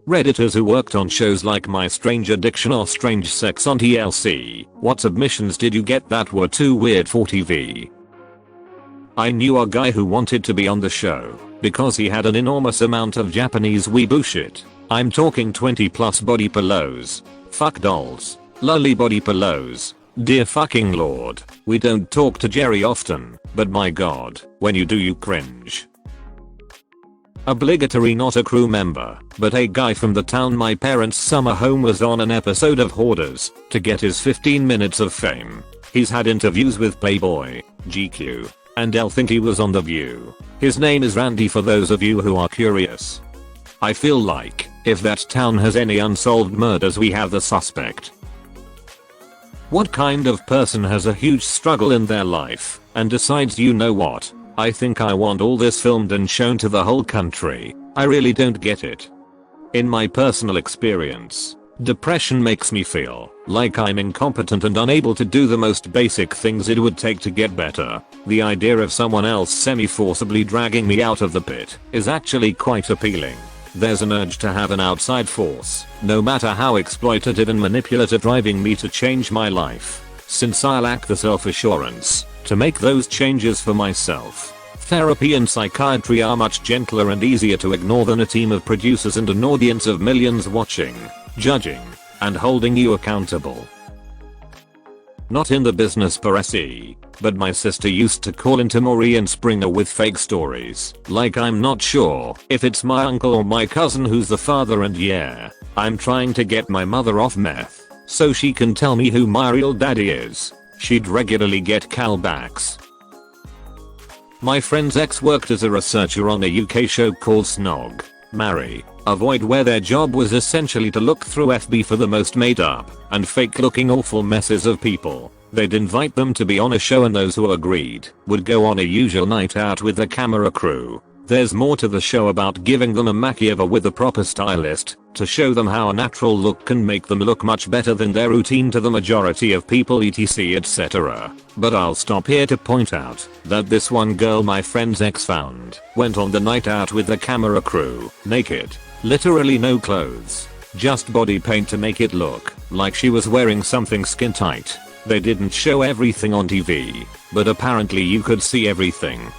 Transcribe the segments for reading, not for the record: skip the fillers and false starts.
Redditors who worked on shows like My Strange Addiction or Strange Sex on TLC. What submissions did you get that were too weird for TV? I knew a guy who wanted to be on the show because he had an enormous amount of Japanese weeaboo shit. I'm talking 20 plus body pillows, fuck dolls, lolly body pillows. Dear fucking lord, we don't talk to Jerry often, but my god, when you do you cringe. Obligatory not a crew member, but a guy from the town my parents' summer home was on an episode of Hoarders to get his 15 minutes of fame. He's had interviews with Playboy, GQ, and Elle think he was on The View. His name is Randy for those of you who are curious. I feel like, if that town has any unsolved murders we have the suspect. What kind of person has a huge struggle in their life and decides, you know what, I think I want all this filmed and shown to the whole country? I really don't get it. In my personal experience, depression makes me feel like I'm incompetent and unable to do the most basic things it would take to get better. The idea of someone else semi-forcibly dragging me out of the pit is actually quite appealing. There's an urge to have an outside force, no matter how exploitative and manipulative, driving me to change my life, since I lack the self-assurance to make those changes for myself. Therapy and psychiatry are much gentler and easier to ignore than a team of producers and an audience of millions watching, judging, and holding you accountable. Not in the business per se, but my sister used to call into Maury and Springer with fake stories, like I'm not sure if it's my uncle or my cousin who's the father, and yeah, I'm trying to get my mother off meth so she can tell me who my real daddy is. She'd regularly get callbacks. My friend's ex worked as a researcher on a UK show called Snog, Marry, Avoid, where their job was essentially to look through FB for the most made up and fake looking awful messes of people. They'd invite them to be on a show and those who agreed would go on a usual night out with the camera crew. There's more to the show about giving them a makeover with a proper stylist to show them how a natural look can make them look much better than their routine to the majority of people, etc, etc. But I'll stop here to point out that this one girl my friend's ex found went on the night out with the camera crew naked, literally no clothes, just body paint to make it look like she was wearing something skin tight. They didn't show everything on TV, but apparently you could see everything.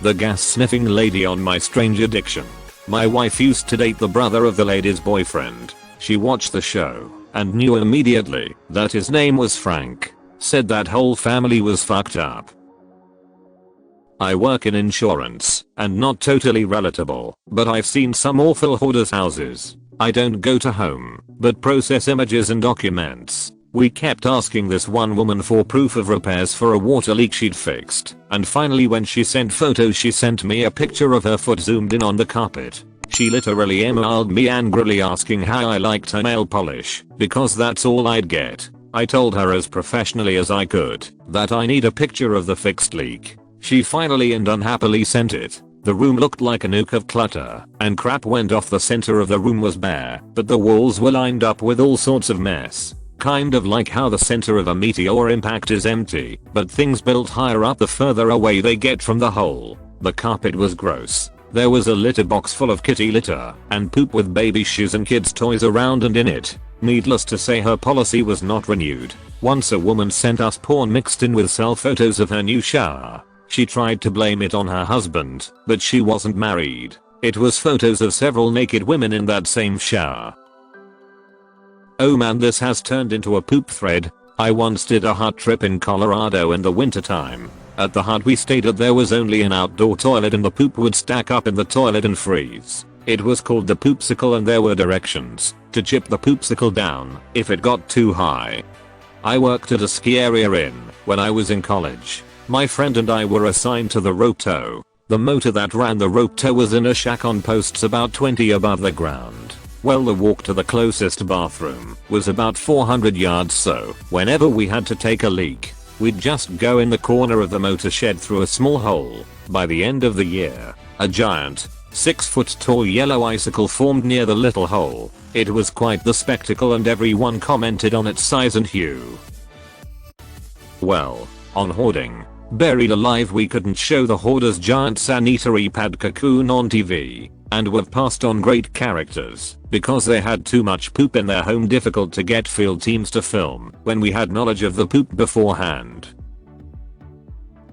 The gas sniffing lady on My Strange Addiction. My wife used to date the brother of the lady's boyfriend. She watched the show and knew immediately that his name was Frank. Said that whole family was fucked up. I work in insurance and not totally relatable, but I've seen some awful hoarders' houses. I don't go to home, but process images and documents. We kept asking this one woman for proof of repairs for a water leak she'd fixed, and finally when she sent photos she sent me a picture of her foot zoomed in on the carpet. She literally emailed me angrily asking how I liked her nail polish, because that's all I'd get. I told her as professionally as I could that I need a picture of the fixed leak. She finally and unhappily sent it. The room looked like a nuke of clutter, and crap went off. The center of the room was bare, but the walls were lined up with all sorts of mess. Kind of like how the center of a meteor impact is empty, but things built higher up the further away they get from the hole. The carpet was gross. There was a litter box full of kitty litter and poop with baby shoes and kids toys around and in it. Needless to say, her policy was not renewed. Once a woman sent us porn mixed in with cell photos of her new shower. She tried to blame it on her husband, but she wasn't married. It was photos of several naked women in that same shower. Oh man, this has turned into a poop thread. I once did a hut trip in Colorado in the wintertime. At the hut we stayed at there was only an outdoor toilet and the poop would stack up in the toilet and freeze. It was called the poopsicle and there were directions to chip the poopsicle down if it got too high. I worked at a ski area when I was in college. My friend and I were assigned to the rope tow. The motor that ran the rope tow was in a shack on posts about 20 above the ground. Well, the walk to the closest bathroom was about 400 yards, so whenever we had to take a leak, we'd just go in the corner of the motor shed through a small hole. By the end of the year, a giant, 6-foot tall yellow icicle formed near the little hole. It was quite the spectacle and everyone commented on its size and hue. Well, on hoarding, Buried Alive we couldn't show the hoarder's giant sanitary pad cocoon on TV. and were passed on great characters because they had too much poop in their home, difficult to get field teams to film when we had knowledge of the poop beforehand.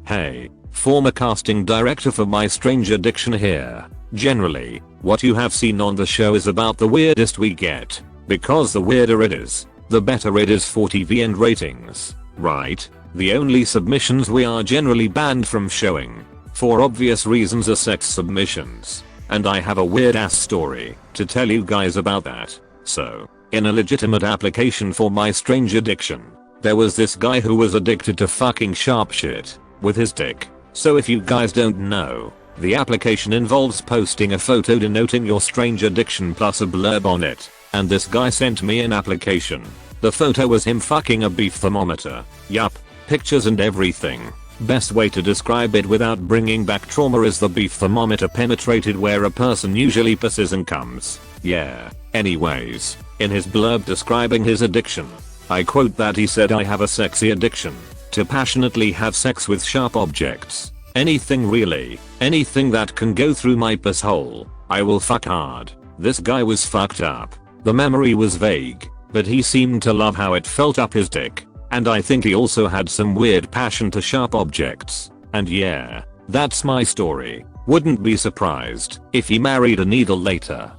Hey, former casting director for My Strange Addiction here. Generally, what you have seen on the show is about the weirdest we get, because the weirder it is, the better it is for TV and ratings, right? The only submissions we are generally banned from showing, for obvious reasons, are sex submissions. And I have a weird ass story to tell you guys about that. So, in a legitimate application for My Strange Addiction, there was this guy who was addicted to fucking sharp shit with his dick. So if you guys don't know, the application involves posting a photo denoting your strange addiction plus a blurb on it. And this guy sent me an application. The photo was him fucking a beef thermometer. Yup, pictures and everything. Best way to describe it without bringing back trauma is the beef thermometer penetrated where a person usually pisses and comes. Yeah. Anyways, in his blurb describing his addiction, I quote that he said, "I have a sexy addiction to passionately have sex with sharp objects. Anything really, anything that can go through my piss hole, I will fuck hard." This guy was fucked up. The memory was vague, but he seemed to love how it felt up his dick. And I think he also had some weird passion to sharp objects. And yeah, that's my story. Wouldn't be surprised if he married a needle later.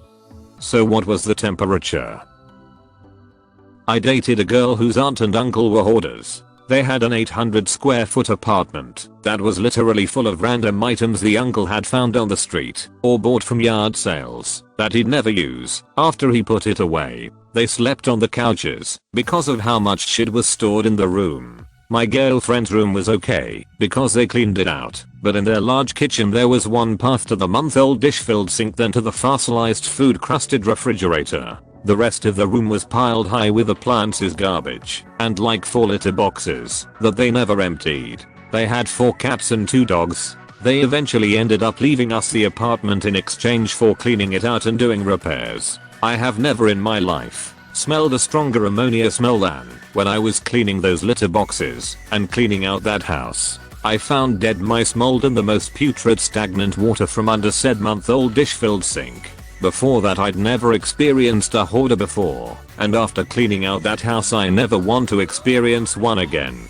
So what was the temperature? I dated a girl whose aunt and uncle were hoarders. They had an 800 square foot apartment that was literally full of random items the uncle had found on the street or bought from yard sales that he'd never use after he put it away. They slept on the couches because of how much shit was stored in the room. My girlfriend's room was okay because they cleaned it out, but in their large kitchen there was one path to the month-old dish-filled sink, then to the fossilized food-crusted refrigerator. The rest of the room was piled high with appliances, garbage, and like 4 litter boxes that they never emptied. They had 4 cats and 2 dogs. They eventually ended up leaving us the apartment in exchange for cleaning it out and doing repairs. I have never in my life smelled a stronger ammonia smell than when I was cleaning those litter boxes and cleaning out that house. I found dead mice, mold, and the most putrid stagnant water from under said month-old dish-filled sink. Before that I'd never experienced a hoarder before, and after cleaning out that house I never want to experience one again.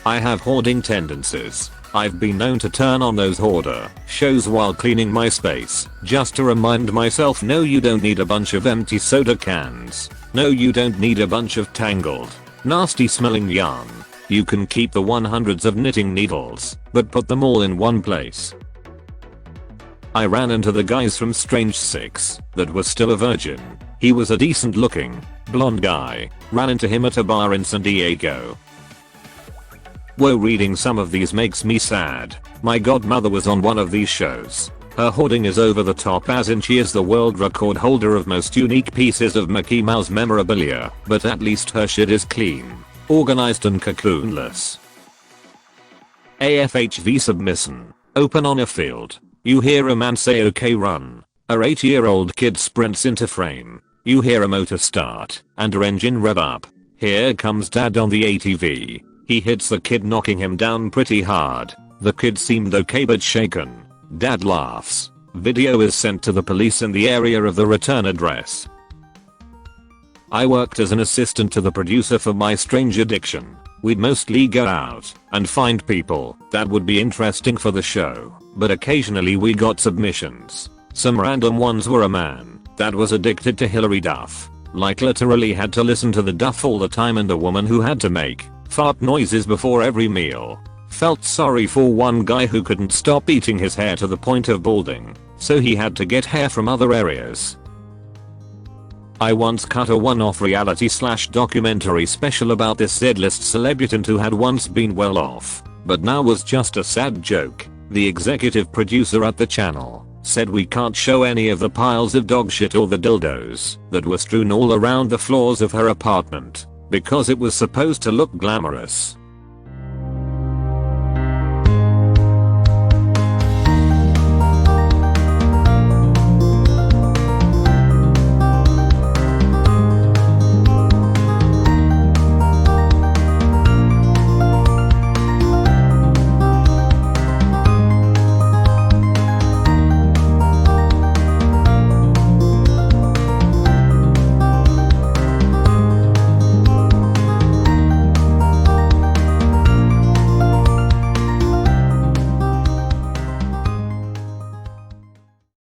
I have hoarding tendencies. I've been known to turn on those hoarder shows while cleaning my space, just to remind myself, no, you don't need a bunch of empty soda cans. No, you don't need a bunch of tangled, nasty smelling yarn. You can keep the 100s of knitting needles, but put them all in one place. I ran into the guys from Strange 6 that was still a virgin. He was a decent looking, blonde guy. Ran into him at a bar in San Diego. Whoa, reading some of these makes me sad. My godmother was on one of these shows. Her hoarding is over the top, as in she is the world record holder of most unique pieces of Mickey Mouse memorabilia, but at least her shit is clean, organized and cocoonless. AFHV submission. Open on a field. You hear a man say okay run. A 8-year-old kid sprints into frame. You hear a motor start and her engine rev up. Here comes dad on the ATV. He hits the kid, knocking him down pretty hard. The kid seemed okay but shaken. Dad laughs. Video is sent to the police in the area of the return address. I worked as an assistant to the producer for My Strange Addiction. We'd mostly go out and find people that would be interesting for the show, but occasionally we got submissions. Some random ones were a man that was addicted to Hillary Duff. Like literally had to listen to the Duff all the time, and a woman who had to make fart noises before every meal. Felt sorry for one guy who couldn't stop eating his hair to the point of balding, so he had to get hair from other areas. I once cut a one-off reality/documentary special about this Z-list celebrity who had once been well off, but now was just a sad joke. The executive producer at the channel said we can't show any of the piles of dog shit or the dildos that were strewn all around the floors of her apartment because it was supposed to look glamorous.